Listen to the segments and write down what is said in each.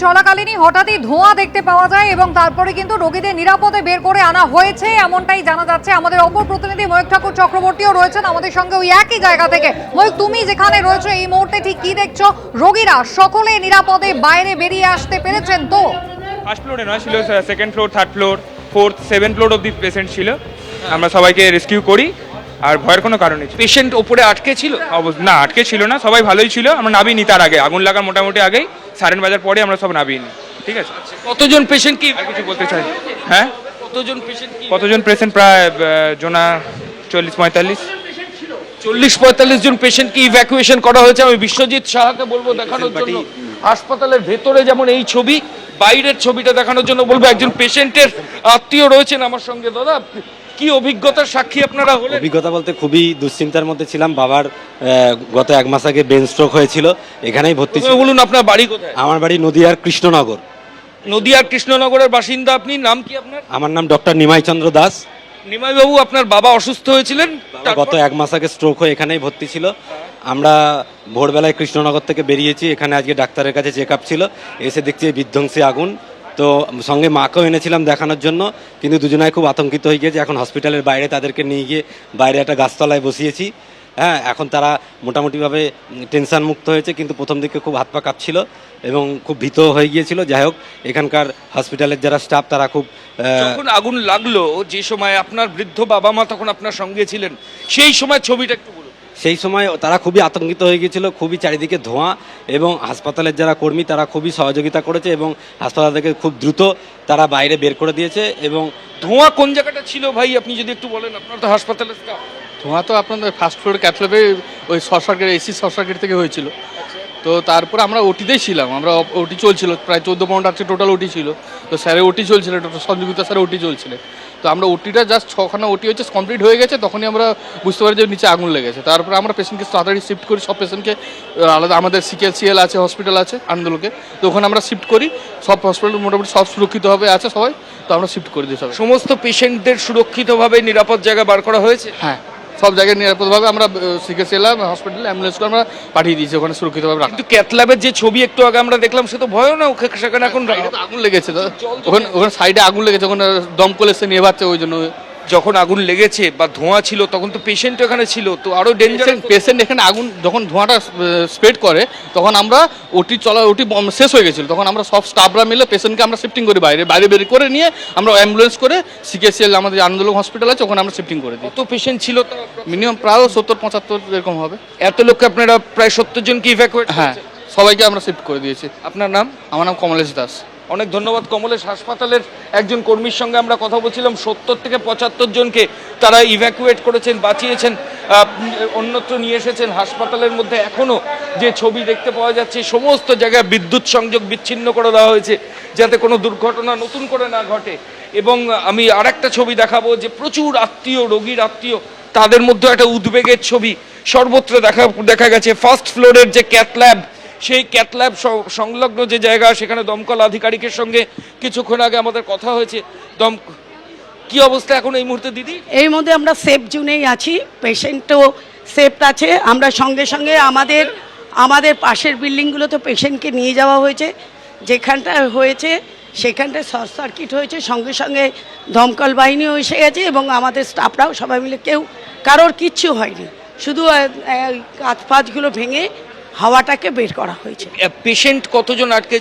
চলাকালীনই হঠাৎই ধোঁয়া দেখতে পাওয়া যায় এবং তারপরে কিন্তু রোগীদের নিরাপদে বের করে আনা হয়েছে এমনটাই জানা যাচ্ছে। আমাদের অপর প্রতিনিধি ময়ূক ঠাকুর চক্রবর্তীও রয়েছেন আমাদের সঙ্গে ওই একই জায়গা থেকে। ময়ূক, তুমি যেখানে রয়েছো এই মুহূর্তে ঠিক কি দেখছো? রোগীরা সকলে নিরাপদে বাইরে বেরিয়ে আসতে পেরেছেন তো? ফার্স্ট ফ্লোরে নয়, ছিল second floor, third floor, fourth, 7 floor অব্দি পেশেন্ট ছিল। আমরা সবাইকে রেস্কিউ করি, আর ভয়ের কোনো কারণ নেই। পেশেন্ট ওপরে আটকে ছিল? না, আটকে ছিল না, সবাই ভালোই ছিল। আমরা নাবিনি তার আগে, আগুন লাগার মোটামুটি আগেই, সাইরেন বাজার পরে আমরা সব নাবিনি। ঠিক আছে। কতজন পেশেন্ট কি আর কিছু বলতে চাই? হ্যাঁ, কতজন পেশেন্ট প্রায় জনা 40-45। 40-45 জন পেশেন্টকে ইভ্যাকুয়েশন করা হয়েছে। আমি বিশ্বজিৎ সাহাকে বলবো দেখানোর জন্য হাসপাতালের ভেতরে যেমন এই ছবি, বাইরের ছবিটা দেখানোর জন্য বলবো। একজন পেশেন্টের আত্মীয় রয়েছেন আমার সঙ্গে। দাদা, কি অভিজ্ঞতার সাক্ষী আপনারা হলেন? অভিজ্ঞতা বলতে খুবই দুশ্চিন্তার মধ্যে ছিলাম। বাবার গত 1 মাস আগে ব্রেন স্ট্রোক হয়েছিল, এখানেই ভর্তি ছিল। বলুন আপনার বাড়ি কোথায়? আমার বাড়ি নদিয়ার কৃষ্ণনগর। নদিয়ার কৃষ্ণনগরের বাসিন্দা আপনি। নাম কি আপনার? আমার নাম ডক্টর নিমাই চন্দ্র দাস। নিমাই বাবু, আপনার বাবা অসুস্থ হয়েছিলেন, গত 1 মাস আগে স্ট্রোক হয়ে এখানেই ভর্তি ছিল। আমরা ভোরবেলায় কৃষ্ণনগর থেকে বেরিয়েছি, এখানে আজকে ডাক্তারের কাছে চেক আপ ছিল। এসে দেখছি বিধ্বংসী আগুন। তো সঙ্গে মাকেও এনেছিলাম দেখানোর জন্য, কিন্তু দুজনাই খুব আতঙ্কিত হয়ে গিয়েছে। এখন হসপিটালের বাইরে তাদেরকে নিয়ে গিয়ে বাইরে একটা গাছতলায় বসিয়েছি। হ্যাঁ, এখন তারা মোটামুটিভাবে টেনশন মুক্ত হয়েছে, কিন্তু প্রথম দিকে খুব হাত পা কাঁপছিল এবং খুব ভীত হয়ে গিয়েছিল। যাই হোক, এখানকার হসপিটালের যারা স্টাফ তারা খুব যখন আগুন লাগলো, যে সময় আপনার বৃদ্ধ বাবা মা তখন আপনার সঙ্গে ছিলেন, সেই সময় ছবিটা একটু বলুন। সেই সময় তারা খুবই আতঙ্কিত হয়ে গিয়েছিল, খুবই চারিদিকে ধোঁয়া, এবং হাসপাতালের যারা কর্মী তারা খুবই সহযোগিতা করেছে এবং হাসপাতাল থেকে খুব দ্রুত তারা বাইরে বের করে দিয়েছে। এবং ধোঁয়া কোন জায়গাটা ছিল ভাই, আপনি যদি একটু বলেন? আপনার তো হাসপাতালের স্টাফ। ধোঁয়া তো আপনাদের ফার্স্ট ফ্লোর ক্যাথলেবে ওই short circuit, AC short circuit থেকে হয়েছিল। তো তারপর আমরা ওটিতেই ছিলাম, আমরা ওটি চলছিল, প্রায় 14 আছে টোটাল ওটি ছিল। তো স্যারের ওটি চলছিল, টোটাল সঞ্জীবিতা স্যারের ওটি চলছিল। তো আমরা ওটিটা জাস্ট 6খানা ওটি হচ্ছে কমপ্লিট হয়ে গেছে, তখনই আমরা বুঝতে পারি যে নিচে আগুন লেগেছে। তারপরে আমরা পেশেন্টকে তাড়াতাড়ি শিফট করি, সব পেশেন্টকে আলাদা, আমাদের সিকেএল আছে, হসপিটাল আছে আনন্দলোকে, তো ওখানে আমরা শিফট করি। সব হসপিটাল মোটামুটি সব সুরক্ষিতভাবে আছে সবাই, তো আমরা শিফট করে দিই সবাই। সমস্ত পেশেন্টদের সুরক্ষিতভাবে নিরাপদ জায়গা বার করা হয়েছে। হ্যাঁ, সব জায়গায় নিরাপদভাবে আমরা সিকেএল হসপিটালে অ্যাম্বুলেন্সকে আমরা পাঠিয়ে দিয়েছি, ওখানে সুরক্ষিতভাবে রাখা। কিন্তু ক্যাথল্যাবের যে ছবি একটু আগে আমরা দেখলাম, সে তো ভয়ানক। সেখানে এখন আগুন লেগেছে, ওখানে সাইডে আগুন লেগেছে, ওখানে দমকল এসে নিয়ে যাচ্ছে। ওই জন্য যখন আগুন লেগেছে বা ধোঁয়া ছিল, তখন তো পেশেন্ট এখানে ছিল, তো আরো ডেঞ্জার। পেশেন্ট এখানে আগুন যখন ধোঁয়াটা স্প্রেড করে, তখন আমরা ওটি শেষ হয়ে গেছিল, তখন আমরা সব স্টাফরা মিলে পেশেন্টকে আমরা শিফটিং করি বাইরে বের করে নিয়ে আমরা অ্যাম্বুলেন্স করে সিকেএসএল আমাদের আন্দোলন হসপিটাল আছে, ওখানে আমরা শিফটিং করে দিই। কত পেশেন্ট ছিল? মিনিমাম প্রায় 70-75 এরকম হবে। এত লোককে আপনারা প্রায় 70 জনকে ইভ্যাকুয়েট? হ্যাঁ, সবাইকে আমরা শিফট করে দিয়েছি। আপনার নাম? আমার নাম কমলেশ দাস। অনেক ধন্যবাদ কমলেশ। হাসপাতালের একজন কর্মীর সঙ্গে আমরা কথা বলছিলাম। 70 থেকে 75 জনকে তারা ইভ্যাকুয়েট করেছেন, বাঁচিয়েছেন, অন্যত্র নিয়ে এসেছেন। হাসপাতালের মধ্যে এখনো যে ছবি দেখতে পাওয়া যাচ্ছে, সমস্ত জায়গায় বিদ্যুৎ সংযোগ বিচ্ছিন্ন করে দেওয়া হয়েছে, যাতে কোনো দুর্ঘটনা নতুন করে না ঘটে। এবং আমি আরেকটা ছবি দেখাবো, যে প্রচুর আত্মীয়, রোগীর আত্মীয়, তাদের মধ্যে একটা উদ্বেগের ছবি সর্বত্র দেখা গেছে। ফার্স্ট ফ্লোরের যে ক্যাথল্যাব, সেই ক্যাথল্যাব সংলগ্ন যে জায়গা, সেখানে দমকল আধিকারিকের সঙ্গে কিছুক্ষণ আগে আমাদের কথা হয়েছে। কি অবস্থা এখন এই মুহূর্তে দিদি? এই মধ্যে আমরা সেফ জোনেই আছি, পেশেন্টও সেফ আছে। আমরা সঙ্গে সঙ্গে আমাদের পাশের বিল্ডিংগুলোতে পেশেন্টকে নিয়ে যাওয়া হয়েছে। যেখানটা হয়েছে সেখানটা শর্ট সার্কিট হয়েছে, সঙ্গে সঙ্গে দমকল বাহিনীও এসে গেছে এবং আমাদের স্টাফরাও সবাই মিলে, কারোর কিচ্ছু হয়নি, শুধু কাঁচ ফাঁচগুলো ভেঙে হাওয়াটাকে বের করা হয়েছে। পেশেন্ট কতজন আটকে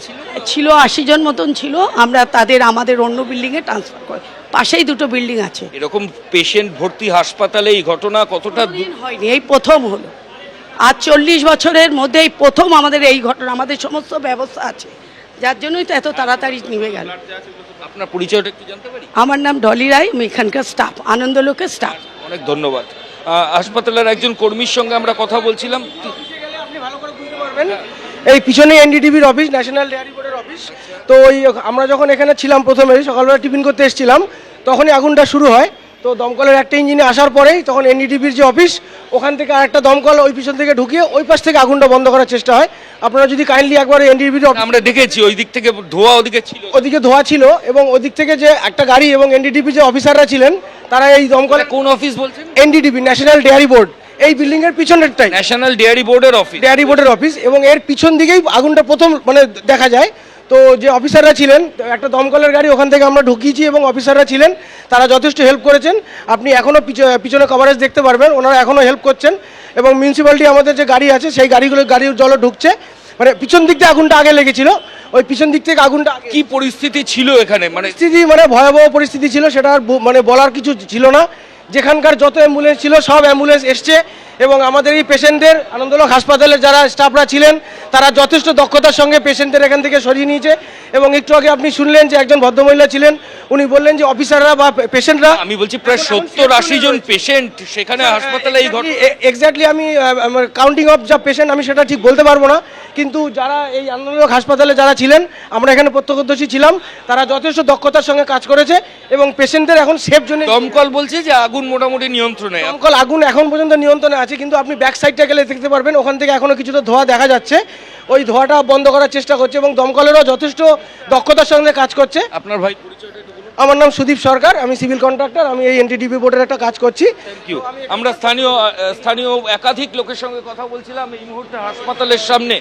ছিল 80 জন মতন ছিল। আমরা আমাদের অন্য বিল্ডিংয়ে ট্রান্সফার করি, পাশেই 2টো বিল্ডিং আছে। এরকম পেশেন্ট ভর্তি হাসপাতালে এই ঘটনা কতটা হয়নি, এই প্রথম হলো। আজ 40 বছরের মধ্যে এই প্রথম আমাদের এই ঘটনা। আমাদের সমস্ত ব্যবস্থা আছে, যার জন্যই তো এত তাড়াতাড়ি নিভে গেল। আপনার পরিচয়টা একটু জানতে পারি? আমার নাম ডলি রায়, আমি এখানকার স্টাফ, আনন্দলোকের স্টাফ। অনেক ধন্যবাদ। হাসপাতালের একজন কর্মীর সঙ্গে আমরা কথা বলছিলাম। এই পিছনে এনডিটিভির অফিস, ন্যাশনাল ডেয়ারি বোর্ডের অফিস। তো আমরা যখন এখানে ছিলাম, প্রথমে সকালবেলা টিফিন করতে এসেছিলাম, তখনই আগুনটা শুরু হয়। তো দমকলের একটা ইঞ্জিনে আসার পরেই তখন এনডিটিভির যে অফিস, ওখান থেকে আরেকটা দমকল ওই পিছন থেকে ঢুকিয়ে ওই পাশ থেকে আগুনটা বন্ধ করার চেষ্টা হয়। আপনারা যদি কাইন্ডলি একবার এনডিটিভির, আমরা দেখেছি ওই দিক থেকে ধোঁয়া, ওদিকে ধোঁয়া ছিল, এবং ওদিক থেকে যে একটা গাড়ি এবং এনডিটিভি যে অফিসাররা ছিলেন, তারা এই দমকল। কোন অফিস বলছেন? এনডিটিভি, ন্যাশনাল ডেয়ারি বোর্ড, এই বিল্ডিং এর পিছনেরটাই ন্যাশনাল ডেয়ারি বোর্ডের অফিস। এবং এর পিছন দিকেই আগুনটা প্রথম দেখা যায়। তো যে অফিসাররা ছিলেন, একটা দমকলের গাড়ি ওখান থেকে আমরা ঢুকিয়েছি এবং অফিসাররা ছিলেন, তারা যথেষ্ট হেল্প করেছেন। আপনি এখনও পিছনে কভারেজ দেখতে পারবেন, ওনারা এখনও হেল্প করছেন। এবং মিউনিসিপ্যালিটি আমাদের যে গাড়ি আছে সেই গাড়ির জলও ঢুকছে। মানে পিছন দিক থেকে আগুনটা আগে লেগেছিল, ওই পিছন দিক থেকে আগুনটা কি পরিস্থিতি ছিল এখানে, মানে পরিস্থিতি মানে ভয়াবহ পরিস্থিতি ছিল, সেটা আর মানে বলার কিছু ছিল না। যেখানকার যত অ্যাম্বুলেন্স ছিল সব অ্যাম্বুলেন্স এসছে এবং আমাদের এই পেশেন্টদের আনন্দলোক হাসপাতালের যারা স্টাফরা ছিলেন তারা যথেষ্ট দক্ষতার সঙ্গে পেশেন্টদের এখান থেকে সরিয়ে নিয়েছে। এবং একটু আগে আপনি শুনলেন যে একজন ভদ্রমহিলা ছিলেন, উনি বললেন যে অফিসাররা বা পেশেন্টরা, আমি বলছি প্রায় 70-80 জন পেশেন্ট সেখানে হাসপাতালে এই ঘটনা। এক্স্যাক্টলি আমি কাউন্টিং অফ যা পেশেন্ট আমি সেটা ঠিক বলতে পারবো না, কিন্তু যারা এই আনন্দলোক হাসপাতালে যারা ছিলেন, আমরা এখানে প্রত্যক্ষদর্শী ছিলাম, তারা যথেষ্ট দক্ষতার সঙ্গে কাজ করেছে এবং পেশেন্টদের এখন সেফ জোনে। দমকল বলছে যে আগুন মোটামুটি নিয়ন্ত্রণে। দমকল আগুন এখন পর্যন্ত নিয়ন্ত্রণে আছে, কিন্তু আপনি ব্যাক সাইডটা গেলে দেখতে পারবেন ওখান থেকে এখনো কিছুটা ধোঁয়া দেখা যাচ্ছে। ওই ধোঁয়াটা বন্ধ করার চেষ্টা করছে এবং দমকলেরও যথেষ্ট দক্ষতার সঙ্গে কাজ করছে। আপনার ভাই পরিচয়টা একটু বলুন। আমার নাম সুদীপ সরকার, আমি সিভিল কন্ট্রাক্টর, আমি এই এনটিডিপি বোর্ডের একটা কাজ করছি। Thank you. আমরা স্থানীয় একাধিক লোকের সঙ্গে কথা বলছিলাম এই মুহূর্তে হাসপাতালের সামনে।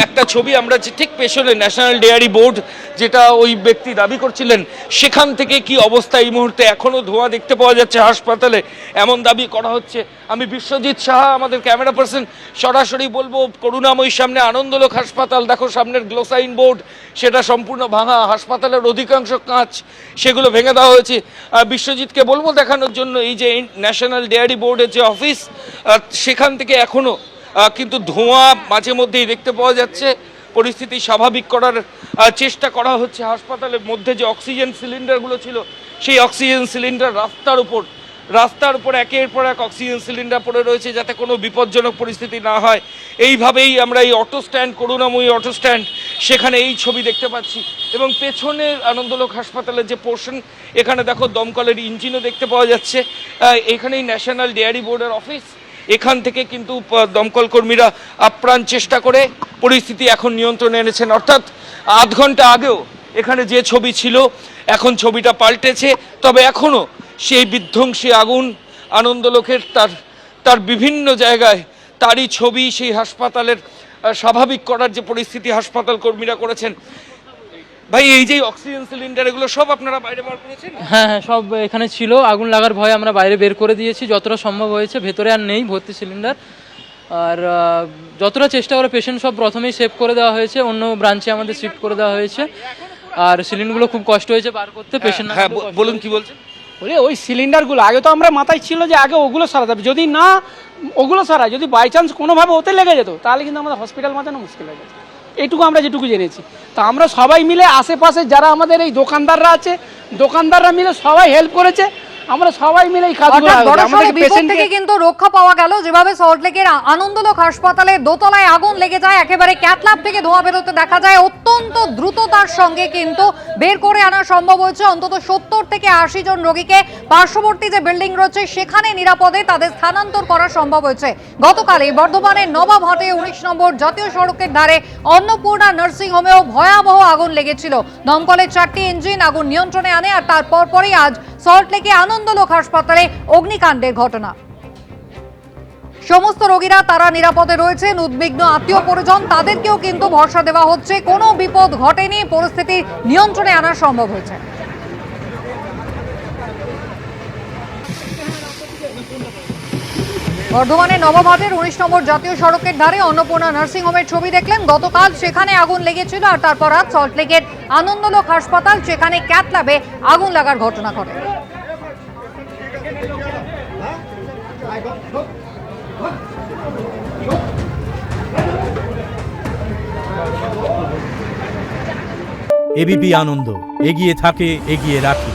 একটা ছবি আমরা যে ঠিক পেছনে ন্যাশনাল ডেয়ারি বোর্ড যেটা ওই ব্যক্তি দাবি করছিলেন, সেখান থেকে কি অবস্থা এই মুহূর্তে, এখনো ধোঁয়া দেখতে পাওয়া যাচ্ছে হাসপাতালে, এমন দাবি করা হচ্ছে। আমি বিশ্বজিৎ সাহা, আমাদের ক্যামেরা পার্সন, সরাসরি বলবো করুণাময়ীর সামনে আনন্দলোক হাসপাতাল। দেখো সামনের গ্লোসাইন বোর্ড সেটা সম্পূর্ণ ভাঙা, হাসপাতালের অধিকাংশ কাঁচ সেগুলো ভেঙে দেওয়া হয়েছে। বিশ্বজিৎকে বলবো দেখানোর জন্য এই যে ন্যাশনাল ডেয়ারি বোর্ডের যে অফিস, সেখান থেকে এখনো কিন্তু ধোঁয়া মাঝে মধ্যেই দেখতে পাওয়া যাচ্ছে। পরিস্থিতি স্বাভাবিক করার চেষ্টা করা হচ্ছে। হাসপাতালের মধ্যে যে অক্সিজেন সিলিন্ডারগুলো ছিল সেই অক্সিজেন সিলিন্ডার রাস্তার উপর একের পর এক অক্সিজেন সিলিন্ডার পড়ে রয়েছে যাতে কোনো বিপজ্জনক পরিস্থিতি না হয়। এইভাবেই আমরা এই অটো স্ট্যান্ড, করুণাময়ী অটো স্ট্যান্ড, সেখানে এই ছবি দেখতে পাচ্ছি। এবং পেছনের আনন্দলোক হাসপাতালের যে পোর্শন, এখানে দেখো দমকলের ইঞ্জিনও দেখতে পাওয়া যাচ্ছে। এখানেই ন্যাশনাল ডেয়ারি বোর্ডের অফিস, এখান থেকে কিন্তু দমকল কর্মীরা আপ্রাণ চেষ্টা করে পরিস্থিতি এখন নিয়ন্ত্রণে এনেছেন। অর্থাৎ আধ ঘন্টা আগেও এখানে যে ছবি ছিল এখন ছবিটা পাল্টেছে, তবে এখনও সেই বিধ্বংসী আগুন আনন্দলোকের তার বিভিন্ন জায়গায় তারই ছবি। সেই হাসপাতালের স্বাভাবিক করার যে পরিস্থিতি হাসপাতাল কর্মীরা করেছেন। ভাই, এই যে অক্সিজেন সিলিন্ডার এগুলো সব আপনারা বাইরে বার করেছেন? হ্যাঁ, সব এখানে ছিল। আগুন লাগার ভয়ে আমরা বাইরে বের করে দিয়েছি যতটা সম্ভব হয়েছে। ভেতরে আর নেই ভর্তি সিলিন্ডার। আর যতটা চেষ্টা করে পেশেন্ট সব প্রথমেই সেভ করে দেওয়া হয়েছে, অন্য ব্রাঞ্চে আমাদের শিফট করে দেওয়া হয়েছে। আর সিলিন্ডারগুলো খুব কষ্ট হয়েছে বার করতে পেশেন্ট। হ্যাঁ, বলুন কি বলছেন? বলে ওই সিলিন্ডারগুলো আগে তো আমরা মাথায় ছিল যে আগে ওগুলো সারাতে হবে, যদি না ওগুলো সারায়, যদি বাই চান্স কোনোভাবে ওতে লেগে যেত তাহলে কিন্তু আমাদের হসপিটাল বাঁচানো মুশকিল হয়ে যেত। এইটুকু আমরা যেটুকু জেনেছি। তো আমরা সবাই মিলে আশেপাশে যারা আমাদের এই দোকানদাররা আছে, দোকানদাররা মিলে সবাই হেল্প করেছে। আমরা সবাই মিলে এই কাজগুলো আমাদের বিপদ থেকে কিন্তু রক্ষা পাওয়া গেল। যেভাবে সল্টলেকের আনন্দলোক হাসপাতালে দোতলায় আগুন লেগে যায়, একেবারে ক্যাথল্যাব থেকে ধোঁয়া বেরোতে দেখা যায়, অত্যন্ত দ্রুততার সঙ্গে কিন্তু বের করে আনা সম্ভব হয়েছে। অন্তত 70 থেকে 80 জন রোগীকে পার্শ্ববর্তী যে বিল্ডিং রয়েছে সেখানে নিরাপদে তাদের স্থানান্তর করা সম্ভব হয়েছে। গতকালই বর্ধমানের নবাবহাটে 19 নম্বর জাতীয় সড়কের ধারে অন্নপূর্ণা নার্সিং হোমেও ভয়াবহ আগুন লেগেছিল। দমকলের 4টি ইঞ্জিন আগুন নিয়ন্ত্রণে আনে। আর তারপর পরেই আজ সল্টলেকে আনন্দলোক হাসপাতালে অগ্নিকাণ্ডের ঘটনা। সমস্ত রোগীরা তারা নিরাপদে রয়েছেন। উদ্বিগ্ন আত্মীয় পরিজন, তাদেরকেও কিন্তু ভরসা দেওয়া হচ্ছে কোনো বিপদ ঘটেনি, পরিস্থিতি নিয়ন্ত্রণে আনা সম্ভব হয়েছে। বর্ধমানের নবাবহাটের 19 নম্বর জাতীয় সড়কের ধারে অন্নপূর্ণা নার্সিং হোমের ছবি দেখলেন। গতকাল সেখানে আগুন লেগেছিল আর তারপর আজ সল্টলেকের আনন্দলোক হাসপাতাল, সেখানে ক্যাথল্যাবে আগুন লাগার ঘটনা ঘটে। এবিপি আনন্দ, এগিয়ে থাকে, এগিয়ে রাখে।